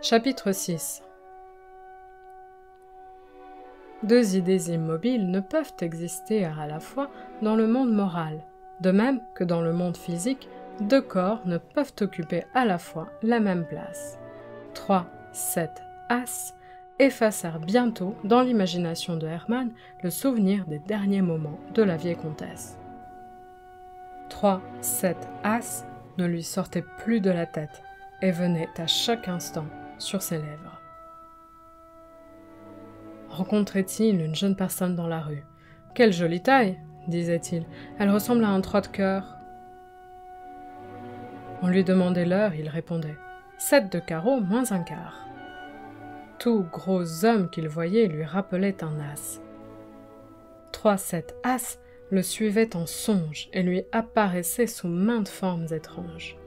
Chapitre 6. Deux idées immobiles ne peuvent exister à la fois dans le monde moral, de même que dans le monde physique, deux corps ne peuvent occuper à la fois la même place. 3, 7, As effacèrent bientôt dans l'imagination de Hermann le souvenir des derniers moments de la vieille comtesse. 3, 7, As ne lui sortait plus de la tête et venait à chaque instant sur ses lèvres. Rencontrait-il une jeune personne dans la rue ? « Quelle jolie taille !» disait-il. « Elle ressemble à un 3 de cœur. » On lui demandait l'heure, il répondait « 7 de carreau moins un quart. » Tout gros homme qu'il voyait lui rappelait un as. 3-7 As le suivait en songe et lui apparaissait sous maintes formes étranges.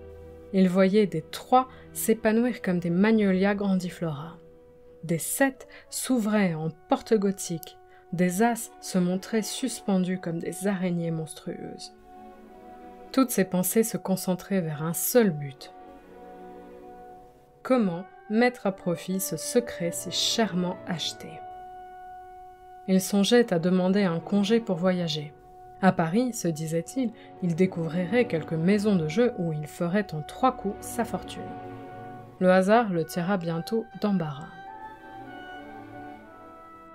Il voyait des 3 s'épanouir comme des magnolias grandiflora. Des 7 s'ouvraient en portes gothiques, des As se montraient suspendus comme des araignées monstrueuses. Toutes ses pensées se concentraient vers un seul but. Comment mettre à profit ce secret si chèrement acheté? Il songeait à demander un congé pour voyager. À Paris, se disait-il, il découvrirait quelques maisons de jeu où il ferait en 3 coups sa fortune. Le hasard le tira bientôt d'embarras.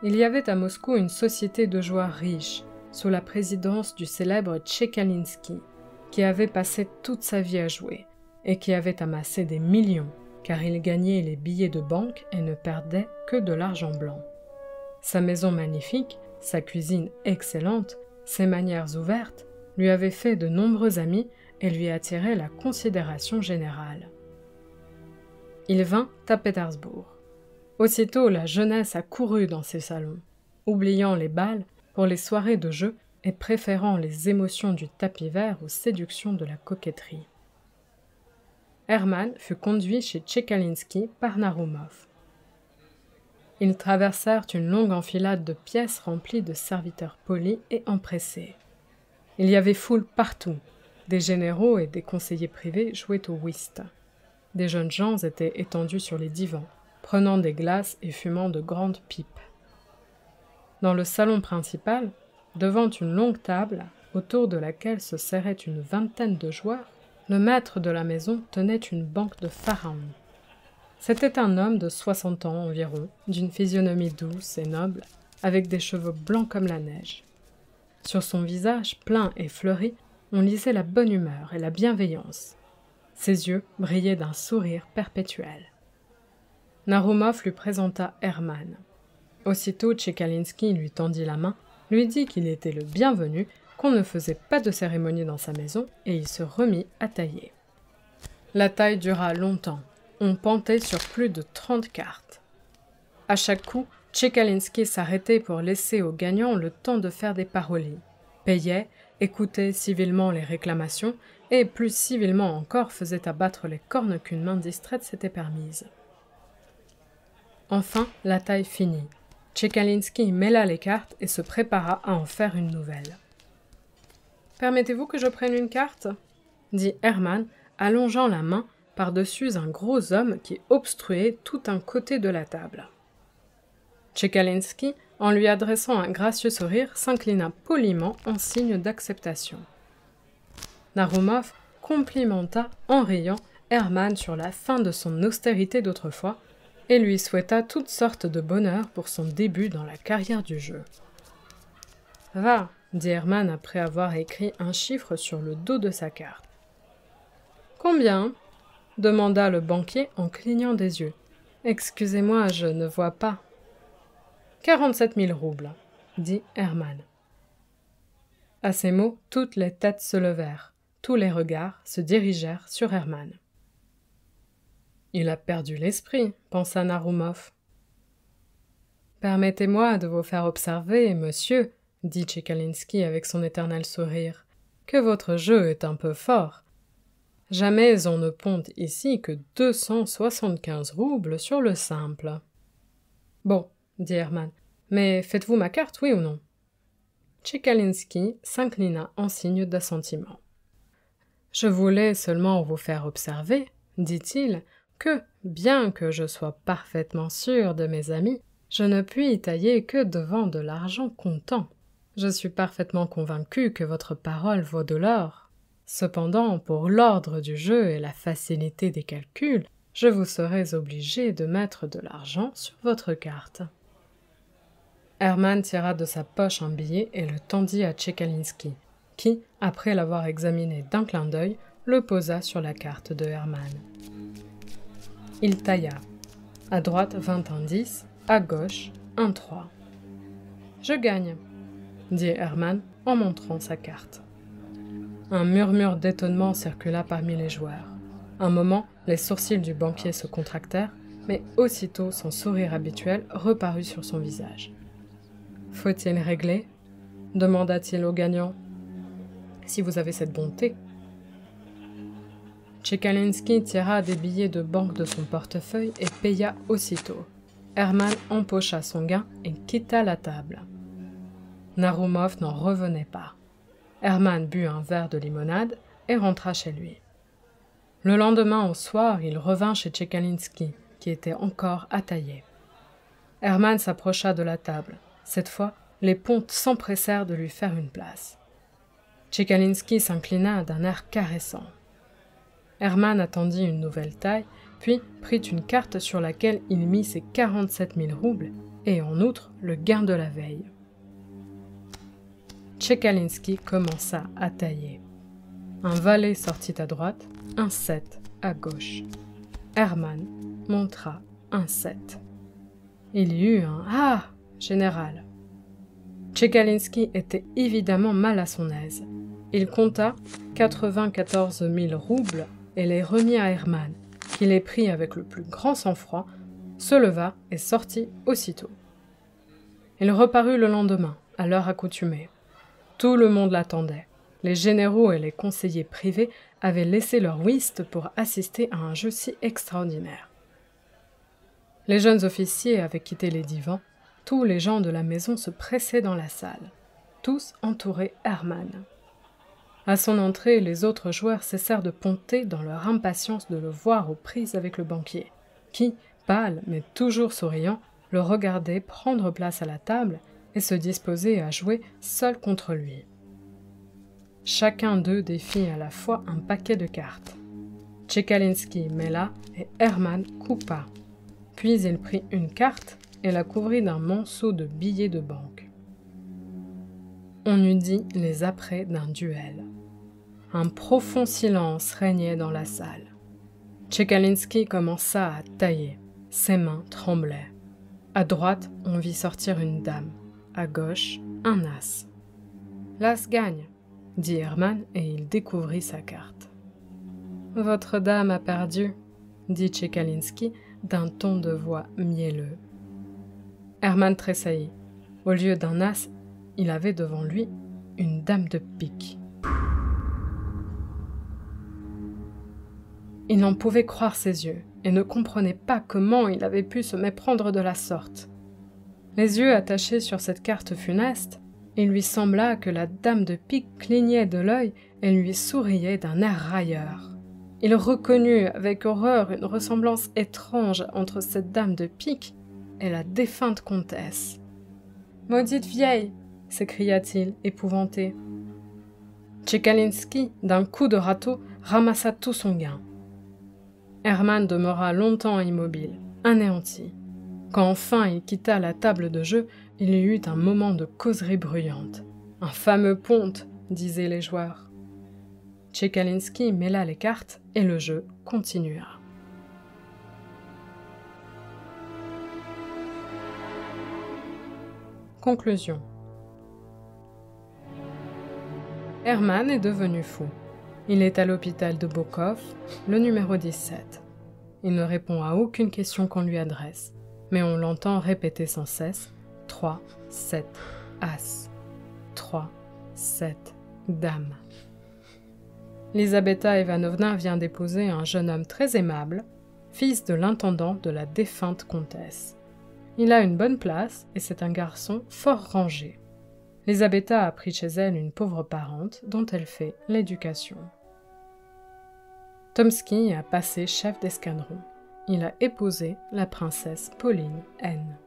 Il y avait à Moscou une société de joueurs riches, sous la présidence du célèbre Tchekalinsky, qui avait passé toute sa vie à jouer, et qui avait amassé des millions, car il gagnait les billets de banque et ne perdait que de l'argent blanc. Sa maison magnifique, sa cuisine excellente, ses manières ouvertes, lui avaient fait de nombreux amis et lui attiraient la considération générale. Il vint à Pétersbourg. Aussitôt la jeunesse accourut dans ses salons, oubliant les bals pour les soirées de jeu et préférant les émotions du tapis vert aux séductions de la coquetterie. Hermann fut conduit chez Tchekalinsky par Narumov. Ils traversèrent une longue enfilade de pièces remplies de serviteurs polis et empressés. Il y avait foule partout. Des généraux et des conseillers privés jouaient au whist. Des jeunes gens étaient étendus sur les divans, prenant des glaces et fumant de grandes pipes. Dans le salon principal, devant une longue table, autour de laquelle se serrait une vingtaine de joueurs, le maître de la maison tenait une banque de pharaons. C'était un homme de 60 ans environ, d'une physionomie douce et noble, avec des cheveux blancs comme la neige. Sur son visage plein et fleuri, on lisait la bonne humeur et la bienveillance. Ses yeux brillaient d'un sourire perpétuel. Narumov lui présenta Hermann. Aussitôt Tchekalinsky lui tendit la main, lui dit qu'il était le bienvenu, qu'on ne faisait pas de cérémonie dans sa maison, et il se remit à tailler. La taille dura longtemps. On pantait sur plus de 30 cartes. À chaque coup, Tchekalinsky s'arrêtait pour laisser aux gagnants le temps de faire des parolies, payait, écoutait civilement les réclamations et, plus civilement encore, faisait abattre les cornes qu'une main distraite s'était permise. Enfin, la taille finit. Tchekalinsky mêla les cartes et se prépara à en faire une nouvelle. « Permettez-vous que je prenne une carte ?» dit Hermann, allongeant la main par-dessus un gros homme qui obstruait tout un côté de la table. Tchekalinsky, en lui adressant un gracieux sourire, s'inclina poliment en signe d'acceptation. Narumov complimenta en riant Hermann sur la fin de son austérité d'autrefois et lui souhaita toutes sortes de bonheur pour son début dans la carrière du jeu. « Va !» dit Hermann après avoir écrit un chiffre sur le dos de sa carte. « Combien ?» demanda le banquier en clignant des yeux. « Excusez-moi, je ne vois pas. »« 47 000 roubles, » dit Hermann. À ces mots, toutes les têtes se levèrent, tous les regards se dirigèrent sur Hermann. « Il a perdu l'esprit, » pensa Narumov. « Permettez-moi de vous faire observer, monsieur, » dit Tchekalinsky avec son éternel sourire, « que votre jeu est un peu fort. Jamais on ne ponte ici que 275 roubles sur le simple. »« Bon, » dit Hermann, « mais faites-vous ma carte, oui ou non ?» Tchekalinsky s'inclina en signe d'assentiment. « Je voulais seulement vous faire observer, dit-il, que, bien que je sois parfaitement sûr de mes amis, je ne puis y tailler que devant de l'argent comptant. Je suis parfaitement convaincu que votre parole vaut de l'or. Cependant, pour l'ordre du jeu et la facilité des calculs, je vous serais obligé de mettre de l'argent sur votre carte. » Hermann tira de sa poche un billet et le tendit à Tchekalinski, qui, après l'avoir examiné d'un clin d'œil, le posa sur la carte de Hermann. Il tailla. À droite 21-10, à gauche 1-3. « Je gagne, » dit Hermann en montrant sa carte. Un murmure d'étonnement circula parmi les joueurs. Un moment, les sourcils du banquier se contractèrent, mais aussitôt son sourire habituel reparut sur son visage. « Faut-il régler » demanda-t-il au gagnant. « Si vous avez cette bonté. » Tchekalinski tira des billets de banque de son portefeuille et paya aussitôt. Hermann empocha son gain et quitta la table. Narumov n'en revenait pas. Hermann but un verre de limonade et rentra chez lui. Le lendemain au soir, il revint chez Tchekalinski, qui était encore attaillé. Hermann s'approcha de la table. Cette fois, les pontes s'empressèrent de lui faire une place. Tchekalinski s'inclina d'un air caressant. Hermann attendit une nouvelle taille, puis prit une carte sur laquelle il mit ses 47 000 roubles et en outre le gain de la veille. Tchekalinski commença à tailler. Un valet sortit à droite, un 7 à gauche. Hermann montra un 7. Il y eut un « Ah !» général. Tchekalinski était évidemment mal à son aise. Il compta 94 000 roubles et les remit à Hermann, qui les prit avec le plus grand sang-froid, se leva et sortit aussitôt. Il reparut le lendemain, à l'heure accoutumée. Tout le monde l'attendait. Les généraux et les conseillers privés avaient laissé leur whist pour assister à un jeu si extraordinaire. Les jeunes officiers avaient quitté les divans. Tous les gens de la maison se pressaient dans la salle. Tous entouraient Hermann. À son entrée, les autres joueurs cessèrent de ponter dans leur impatience de le voir aux prises avec le banquier, qui, pâle mais toujours souriant, le regardait prendre place à la table et se disposait à jouer seul contre lui. Chacun d'eux défit à la fois un paquet de cartes. Tchekalinski mêla et Hermann coupa. Puis il prit une carte et la couvrit d'un monceau de billets de banque. On eût dit les apprêts d'un duel. Un profond silence régnait dans la salle. Tchekalinski commença à tailler. Ses mains tremblaient. À droite, on vit sortir une dame. À gauche, un as. « L'as gagne », dit Hermann et il découvrit sa carte. « Votre dame a perdu », dit Tchekalinski d'un ton de voix mielleux. Hermann tressaillit. Au lieu d'un as, il avait devant lui une dame de pique. Il n'en pouvait croire ses yeux et ne comprenait pas comment il avait pu se méprendre de la sorte. Les yeux attachés sur cette carte funeste, il lui sembla que la dame de pique clignait de l'œil et lui souriait d'un air railleur. Il reconnut avec horreur une ressemblance étrange entre cette dame de pique et la défunte comtesse. « Maudite vieille !» s'écria-t-il, épouvanté. Tchekalinski, d'un coup de râteau, ramassa tout son gain. Hermann demeura longtemps immobile, anéanti. Quand enfin il quitta la table de jeu, il y eut un moment de causerie bruyante. « Un fameux ponte !» disaient les joueurs. Tchekalinski mêla les cartes et le jeu continua. Conclusion. Hermann est devenu fou. Il est à l'hôpital de Bokov, le numéro 17. Il ne répond à aucune question qu'on lui adresse, mais on l'entend répéter sans cesse « 3, 7, As, 3, 7, Dame ». Lisabeta Ivanovna vient d'épouser un jeune homme très aimable, fils de l'intendant de la défunte comtesse. Il a une bonne place et c'est un garçon fort rangé. Lisabeta a pris chez elle une pauvre parente dont elle fait l'éducation. Tomsky a passé chef d'escadron. il a épousé la princesse Pauline N.